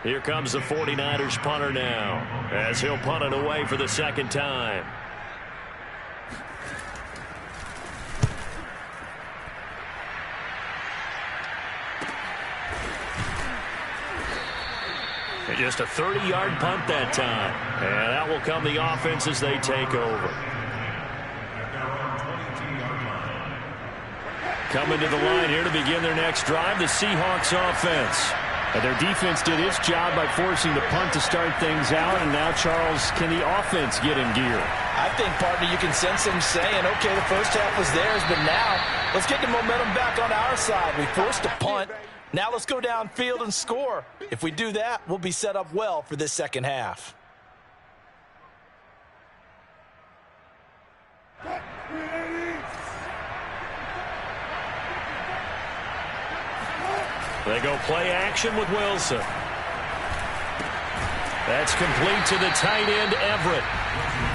Here comes the 49ers punter now, as he'll punt it away for the second time. Just a 30-yard punt that time. And out will come the offense as they take over. Coming to the line here to begin their next drive, the Seahawks offense. And their defense did its job by forcing the punt to start things out. And now, Charles, can the offense get in gear? I think, partner, you can sense them saying, okay, the first half was theirs, but now let's get the momentum back on our side. We forced a punt. Now let's go downfield and score. If we do that, we'll be set up well for this second half. They go play action with Wilson. That's complete to the tight end, Everett.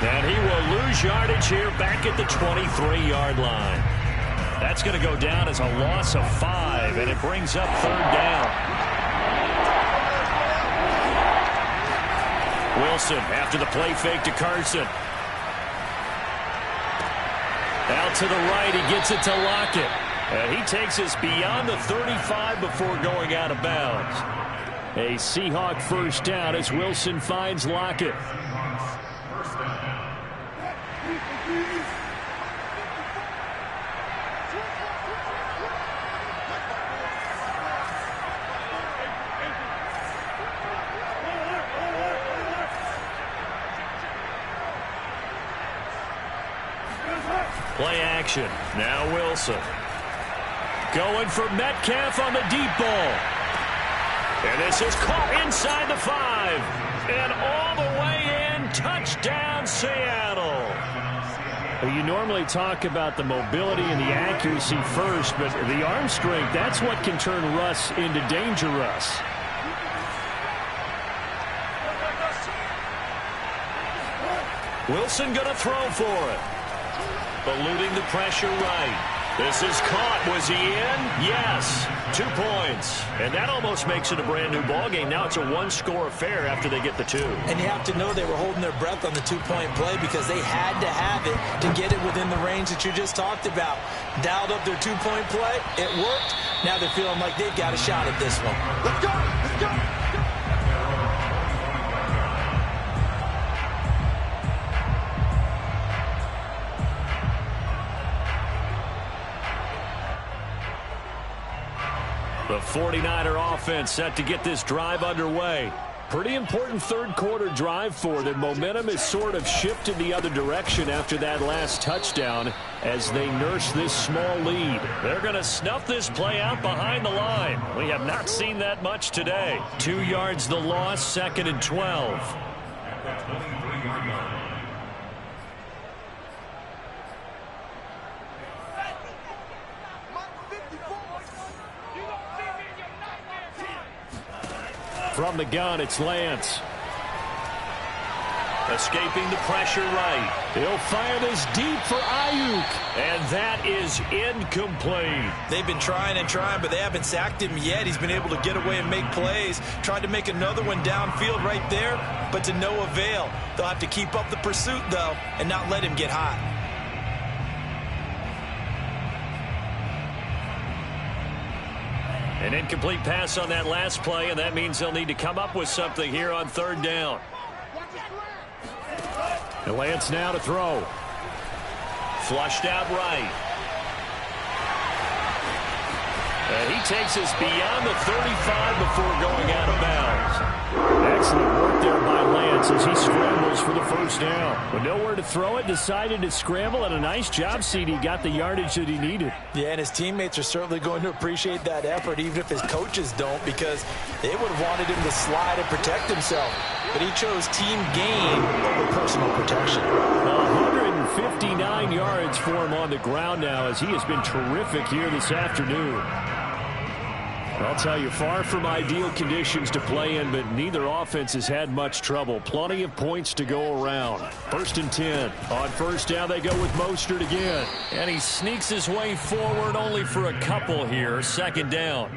And he will lose yardage here back at the 23-yard line. That's going to go down as a loss of 5, and it brings up third down. Wilson after the play fake to Carson. Out to the right, he gets it to Lockett. And he takes us beyond the 35 before going out of bounds. A Seahawk first down as Wilson finds Lockett. Play action. Now Wilson. Going for Metcalf on the deep ball. And this is caught inside the 5. And all the way in. Touchdown, Seattle. Well, you normally talk about the mobility and the accuracy first, but the arm strength, that's what can turn Russ into danger Russ. Wilson going to throw for it. Eluding the pressure right. This is caught. Was he in? Yes. 2 points. And that almost makes it a brand-new ballgame. Now it's a one-score affair after they get the 2. And you have to know they were holding their breath on the 2-point play because they had to have it to get it within the range that you just talked about. Dialed up their 2-point play. It worked. Now they're feeling like they've got a shot at this one. Let's go! Let's go! The 49er offense set to get this drive underway. Pretty important third-quarter drive for them. Momentum has sort of shifted the other direction after that last touchdown as they nurse this small lead. They're going to snuff this play out behind the line. We have not seen that much today. 2 yards the loss, 2nd and 12. From the gun, it's Lance. Escaping the pressure right. He'll fire this deep for Ayuk. And that is incomplete. They've been trying and trying, but they haven't sacked him yet. He's been able to get away and make plays. Tried to make another one downfield right there, but to no avail. They'll have to keep up the pursuit, though, and not let him get hot. An incomplete pass on that last play, and that means they'll need to come up with something here on third down. And Lance now to throw. Flushed out right. And he takes us beyond the 35 before going out of bounds. Excellent work there by Lance as he scrambles for the first down. With nowhere to throw it, decided to scramble, and a nice job, CD. Got the yardage that he needed. Yeah, and his teammates are certainly going to appreciate that effort, even if his coaches don't, because they would have wanted him to slide and protect himself. But he chose team gain over personal protection. 159 yards for him on the ground now as he has been terrific here this afternoon. I'll tell you, far from ideal conditions to play in, but neither offense has had much trouble. Plenty of points to go around. 1st and 10. On first down, they go with Mostert again. And he sneaks his way forward only for a couple here. 2nd down.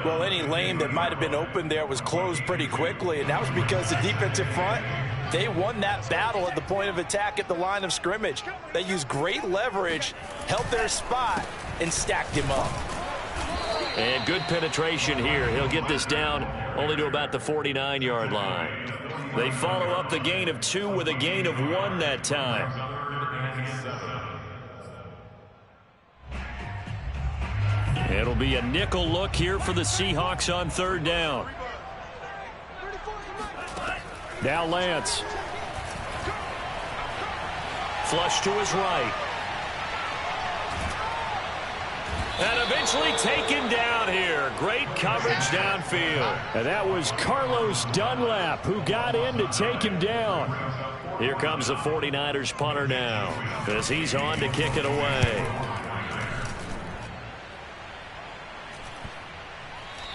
Well, any lane that might have been open there was closed pretty quickly, and that was because the defensive front, they won that battle at the point of attack at the line of scrimmage. They used great leverage, held their spot, and stacked him up. And good penetration here. He'll get this down only to about the 49-yard line. They follow up the gain of 2 with a gain of 1 that time. It'll be a nickel look here for the Seahawks on 3rd down. Now Lance. Flush to his right. And eventually taken down here. Great coverage downfield. And that was Carlos Dunlap who got in to take him down. Here comes the 49ers punter now as he's on to kick it away.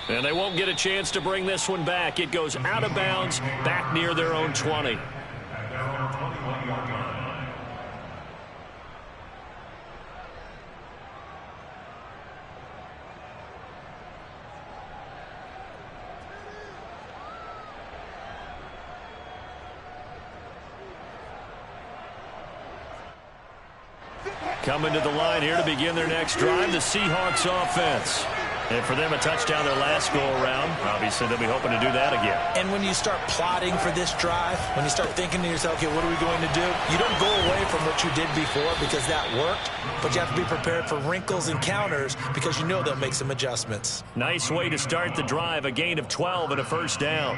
And they won't get a chance to bring this one back. It goes out of bounds back near their own 20. Coming to the line here to begin their next drive, the Seahawks offense. And for them, a touchdown their last go-around. Obviously, they'll be hoping to do that again. And when you start plotting for this drive, when you start thinking to yourself, okay, what are we going to do? You don't go away from what you did before because that worked, but you have to be prepared for wrinkles and counters because you know they'll make some adjustments. Nice way to start the drive, a gain of 12 and a first down.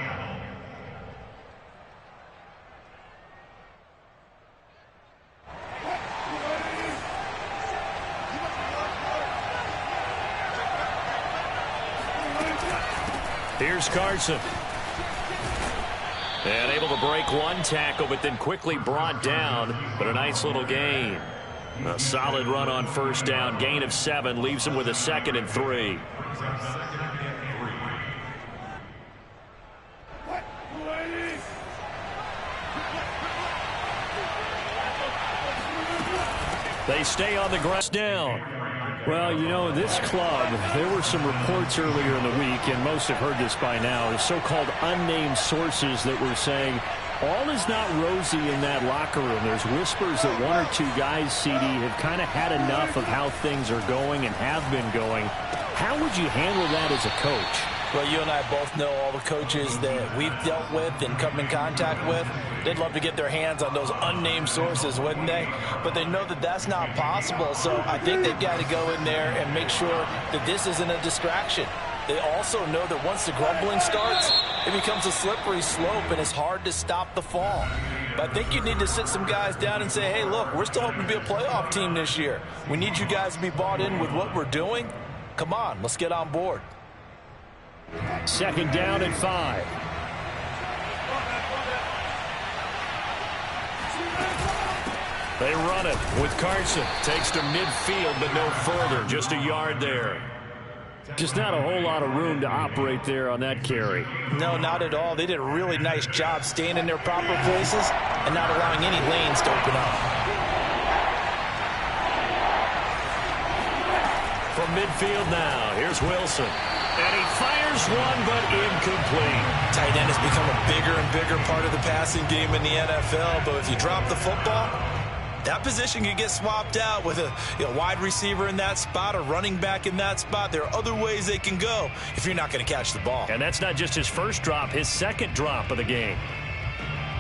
Here's Carson. And able to break one tackle, but then quickly brought down. But a nice little gain. A solid run on first down. Gain of 7 leaves him with a 2nd and 3. They stay on the ground down. Well, you know, this club, there were some reports earlier in the week, and most have heard this by now, the so-called unnamed sources that were saying all is not rosy in that locker room. There's whispers that 1 or 2 guys, CD, have kind of had enough of how things are going and have been going. How would you handle that as a coach? Well, you and I both know all the coaches that we've dealt with and come in contact with. They'd love to get their hands on those unnamed sources, wouldn't they? But they know that that's not possible, so I think they've got to go in there and make sure that this isn't a distraction. They also know that once the grumbling starts, it becomes a slippery slope, and it's hard to stop the fall. But I think you need to sit some guys down and say, hey, look, we're still hoping to be a playoff team this year. We need you guys to be bought in with what we're doing. Come on, let's get on board. 2nd down and 5. They run it with Carson. Takes to midfield, but no further. Just a yard there. Just not a whole lot of room to operate there on that carry. No, not at all. They did a really nice job staying in their proper places and not allowing any lanes to open up. From midfield now, here's Wilson. And he fires one, but incomplete. Tight end has become a bigger and bigger part of the passing game in the NFL, but if you drop the football, that position can get swapped out with a wide receiver in that spot, a running back in that spot. There are other ways they can go if you're not going to catch the ball. And that's not just his first drop, his 2nd drop of the game.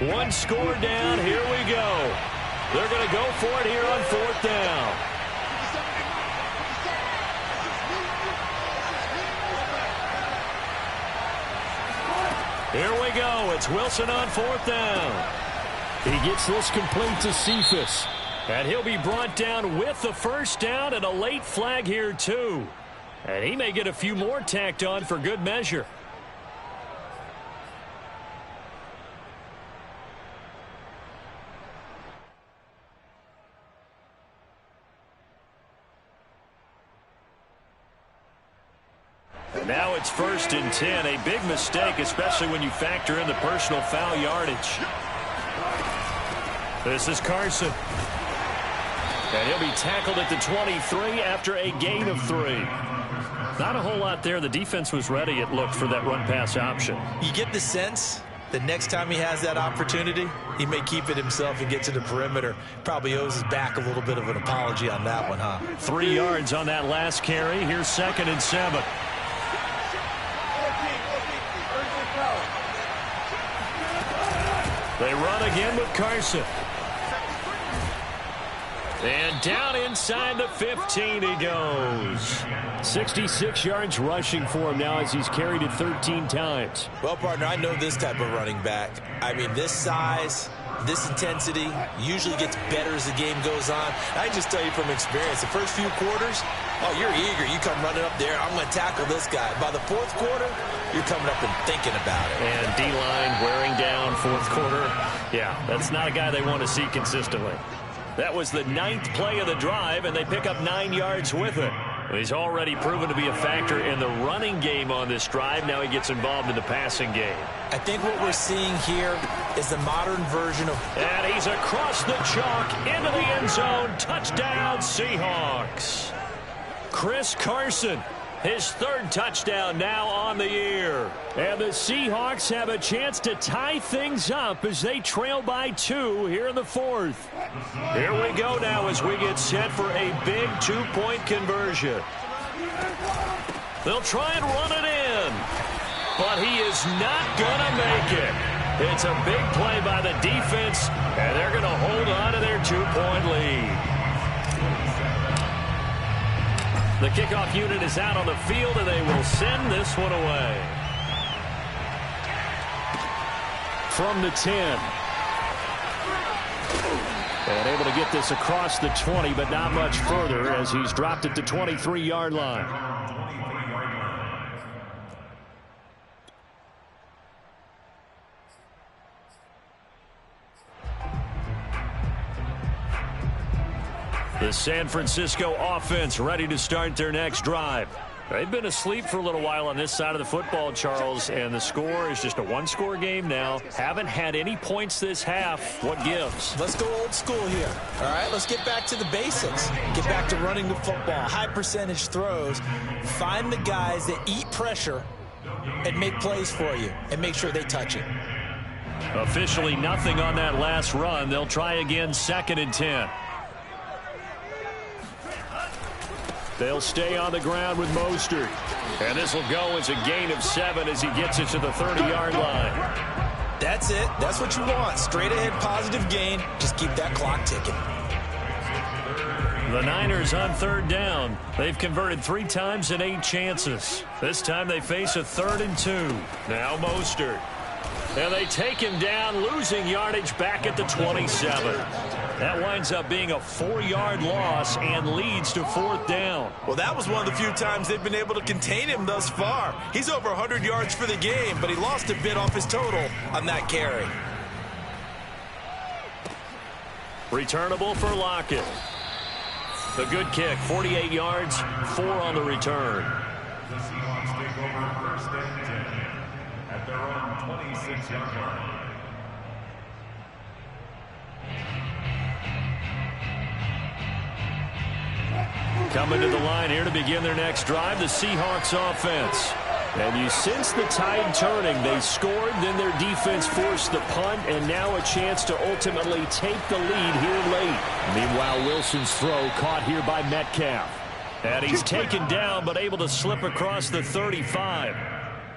1 score down, here we go. They're going to go for it here on 4th down. Here we go. It's Wilson on 4th down. He gets this complete to Cephas. And he'll be brought down with the first down and a late flag here, too. And he may get a few more tacked on for good measure. Now it's 1st and 10. A big mistake, especially when you factor in the personal foul yardage. This is Carson. And he'll be tackled at the 23 after a gain of 3. Not a whole lot there. The defense was ready, it looked, for that run-pass option. You get the sense that next time he has that opportunity, he may keep it himself and get to the perimeter. Probably owes his back a little bit of an apology on that one, huh? 3 yards on that last carry. Here's 2nd and 7. They run again with Carson. And down inside the 15 he goes. 66 yards rushing for him now as he's carried it 13 times. Well, partner, I know this type of running back. I mean, this size, this intensity usually gets better as the game goes on. I just tell you from experience, the first few quarters, oh, you're eager. You come running up there, I'm going to tackle this guy. By the 4th quarter, you're coming up and thinking about it. And D-line wearing down 4th quarter. Yeah, that's not a guy they want to see consistently. That was the 9th play of the drive, and they pick up 9 yards with it. He's already proven to be a factor in the running game on this drive. Now he gets involved in the passing game. I think what we're seeing here is the modern version of... And he's across the chalk into the end zone. Touchdown, Seahawks. Chris Carson, his 3rd touchdown now on the year. And the Seahawks have a chance to tie things up as they trail by 2 here in the 4th. Here we go now as we get set for a big 2-point conversion. They'll try and run it in, but he is not going to make it. It's a big play by the defense, and they're going to hold on to their 2-point lead. The kickoff unit is out on the field, and they will send this one away. From the 10. And able to get this across the 20, but not much further as he's dropped it to 23-yard line. The San Francisco offense ready to start their next drive. They've been asleep for a little while on this side of the football, Charles, and the score is just a 1-score game now. Haven't had any points this half. What gives? Let's go old school here. All right, let's get back to the basics. Get back to running the football, high percentage throws. Find the guys that eat pressure and make plays for you and make sure they touch it. Officially nothing on that last run. They'll try again, 2nd and 10. They'll stay on the ground with Mostert. And this will go as a gain of 7 as he gets it to the 30-yard line. That's it. That's what you want. Straight ahead, positive gain. Just keep that clock ticking. The Niners on 3rd down. They've converted 3 times in 8 chances. This time they face a 3rd and 2. Now Mostert. And they take him down, losing yardage back at the 27. That winds up being a 4-yard loss and leads to 4th down. Well, that was one of the few times they've been able to contain him thus far. He's over 100 yards for the game, but he lost a bit off his total on that carry. Returnable for Lockett. A good kick, 48 yards, 4 on the return. The Seahawks take over 1st and 10 at their own 26-yard line. Coming to the line here to begin their next drive, the Seahawks offense. And you sense the tide turning. They scored, then their defense forced the punt, and now a chance to ultimately take the lead here late. Meanwhile, Wilson's throw caught here by Metcalf. And he's taken down, but able to slip across the 35.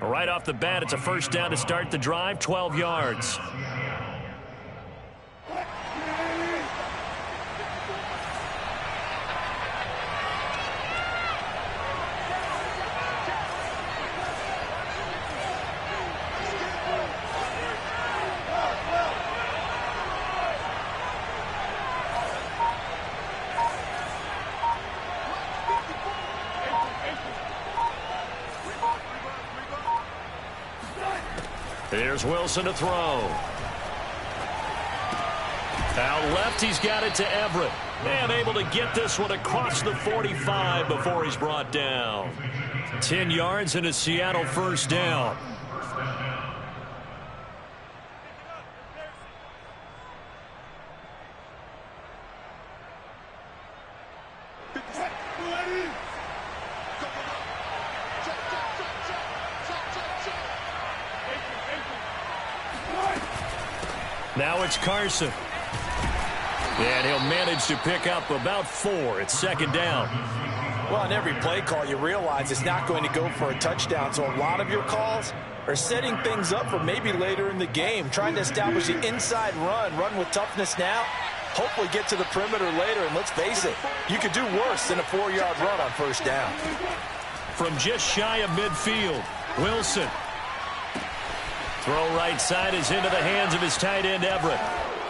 Right off the bat, it's a 1st down to start the drive, 12 yards. Here's Wilson to throw. Out left, he's got it to Everett. And able to get this one across the 45 before he's brought down. 10 yards and a Seattle 1st down. Now it's Carson. And he'll manage to pick up about 4. It's second down. Well, on every play call, you realize it's not going to go for a touchdown. So a lot of your calls are setting things up for maybe later in the game, trying to establish the inside run with toughness now, hopefully get to the perimeter later. And let's face it, you could do worse than a 4-yard run on first down. From just shy of midfield, Wilson. Throw right side is into the hands of his tight end, Everett.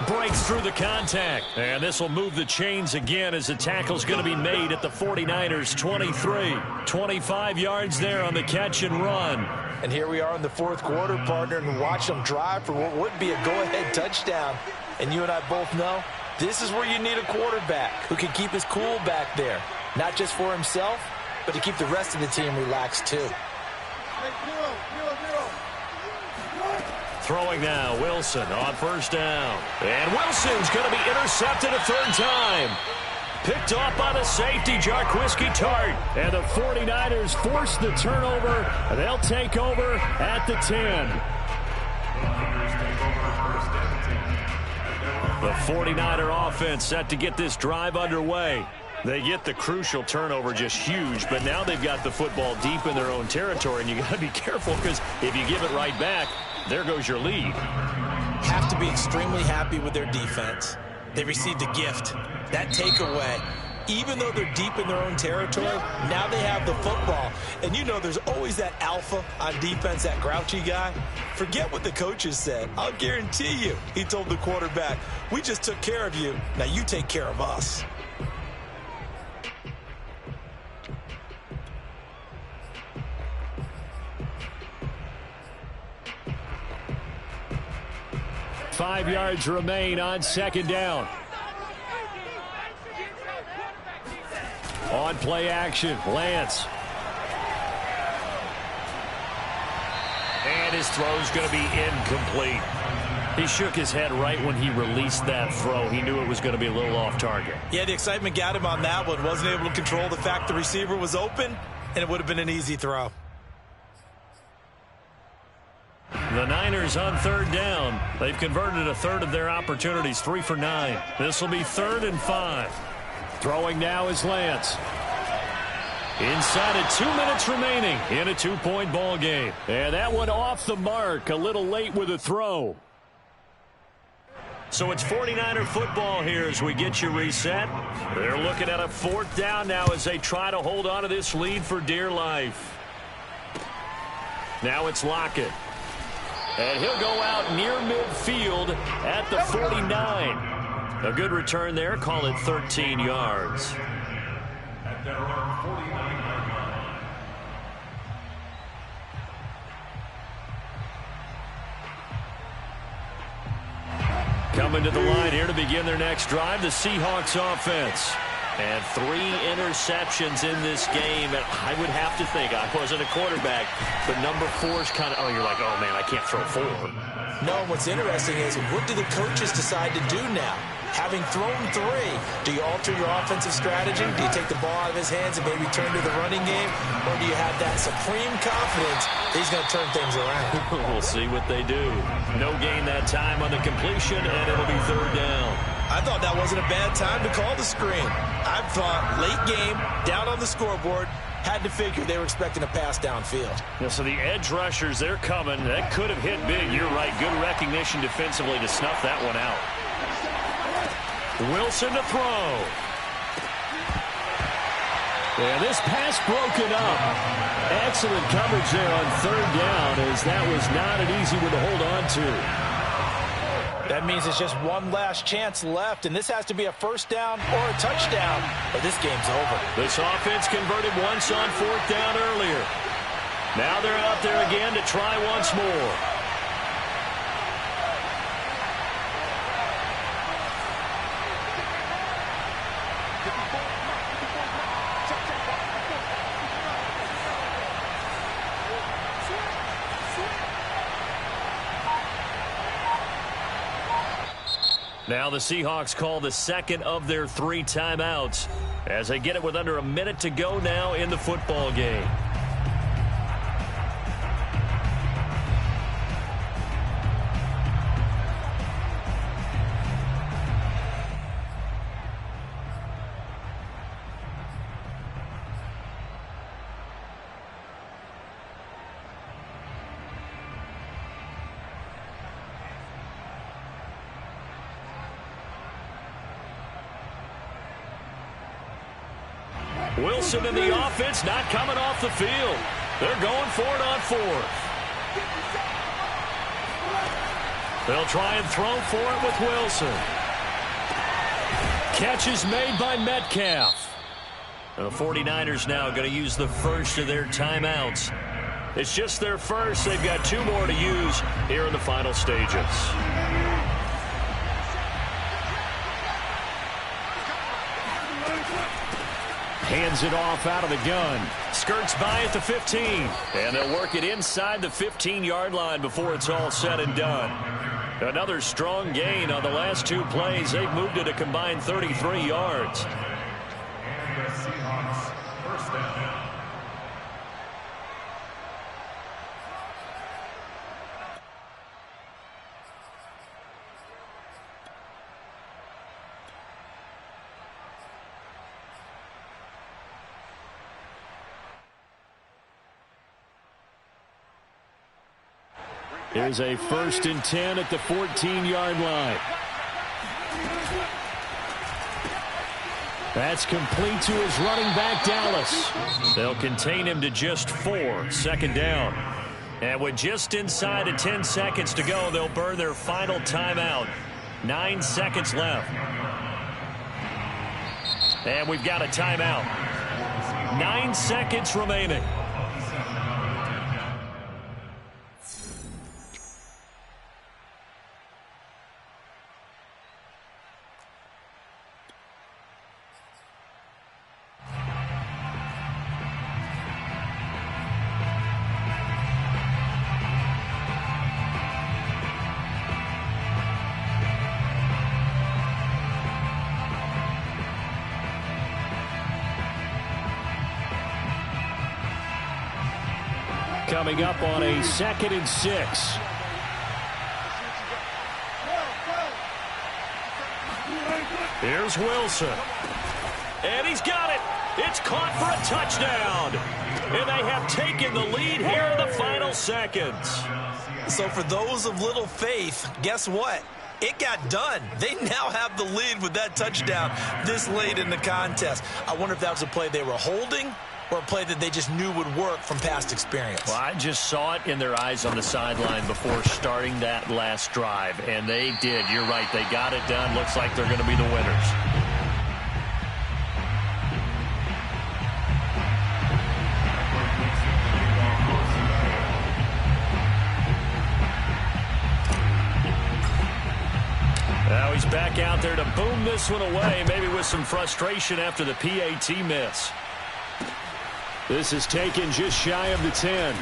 Breaks through the contact. And this will move the chains again as the tackle's going to be made at the 49ers' 23. 25 yards there on the catch and run. And here we are in the fourth quarter, partner, and watch them drive for what would be a go-ahead touchdown. And you and I both know this is where you need a quarterback who can keep his cool back there. Not just for himself, but to keep the rest of the team relaxed too. Throwing now, Wilson on first down. And Wilson's going to be intercepted a third time. Picked off by the safety, Jarquiski Tart. And the 49ers force the turnover. They'll take over at the 10. The 49er offense set to get this drive underway. They get the crucial turnover, just huge, but now they've got the football deep in their own territory, and you got to be careful because if you give it right back, there goes your lead. Have to be extremely happy with their defense. They received a gift. That takeaway, even though they're deep in their own territory, now they have the football. And you know there's always that alpha on defense, that grouchy guy. Forget what the coaches said. I'll guarantee you, he told the quarterback, we just took care of you. Now you take care of us. Five yards remain on second down. On play action, Lance. And his throw's going to be incomplete. He shook his head right when he released that throw. He knew it was going to be a little off target. Yeah, the excitement got him on that one. Wasn't able to control the fact the receiver was open, and it would have been an easy throw. The Niners on third down. They've converted a third of their opportunities, 3 for 9. This will be 3rd and 5. Throwing now is Lance. Inside of 2 minutes remaining in a 2-point ball game. And that one off the mark, a little late with a throw. So it's 49er football here as we get you reset. They're looking at a 4th down now as they try to hold on to this lead for dear life. Now it's Lockett. And he'll go out near midfield at the 49. A good return there. Call it 13 yards. At their own 49-yard line. Coming to the line here to begin their next drive, the Seahawks offense. And 3 interceptions in this game. And I would have to think, I wasn't a quarterback, but number 4's kind of, you're like, oh, man, I can't throw 4. No, what's interesting is what do the coaches decide to do now? Having thrown 3, do you alter your offensive strategy? Do you take the ball out of his hands and maybe turn to the running game? Or do you have that supreme confidence that he's going to turn things around? We'll see what they do. No gain that time on the completion, and it'll be 3rd down. I thought that wasn't a bad time to call the screen. I thought late game, down on the scoreboard, had to figure they were expecting a pass downfield. Yeah, so the edge rushers, they're coming. That could have hit big. You're right. Good recognition defensively to snuff that one out. Wilson to throw. And this pass broken up. Excellent coverage there on 3rd down, as that was not an easy one to hold on to. That means it's just one last chance left, and this has to be a 1st down or a touchdown, or this game's over. This offense converted once on 4th down earlier. Now they're out there again to try once more. Now the Seahawks call the 2nd of their 3 timeouts as they get it with under a minute to go now in the football game. Wilson and the offense not coming off the field. They're going for it on fourth. They'll try and throw for it with Wilson. Catch is made by Metcalf. The 49ers now going to use the first of their timeouts. It's just their first. They've got 2 more to use here in the final stages. Hands it off out of the gun. Skirts by at the 15. And they'll work it inside the 15-yard line before it's all said and done. Another strong gain on the last 2 plays. They've moved it a combined 33 yards. And the Seahawks first down. Here's a 1st and 10 at the 14-yard line. That's complete to his running back, Dallas. They'll contain him to just 4, second down. And with just inside of 10 seconds to go, they'll burn their final timeout. 9 seconds left. And we've got a timeout. 9 seconds remaining. Coming up on a 2nd and 6. Here's Wilson. And he's got it. It's caught for a touchdown. And they have taken the lead here in the final seconds. So for those of little faith, guess what? It got done. They now have the lead with that touchdown this late in the contest. I wonder if that was a play they were holding or a play that they just knew would work from past experience. Well, I just saw it in their eyes on the sideline before starting that last drive, and they did. You're right. They got it done. Looks like they're going to be the winners. Now he's back out there to boom this one away, maybe with some frustration after the PAT miss. This is taken just shy of the 10.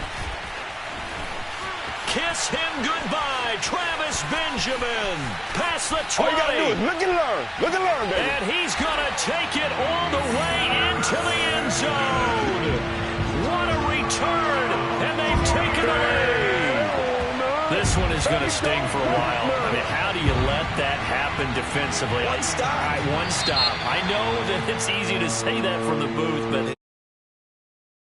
Kiss him goodbye, Travis Benjamin. Past the 20. All you got to do is look and learn. Look and learn, baby. And he's going to take it all the way into the end zone. What a return, and they've taken the lead. This one is going to sting for a while. I mean, how do you let that happen defensively? One stop. All right, one stop. I know that it's easy to say that from the booth, but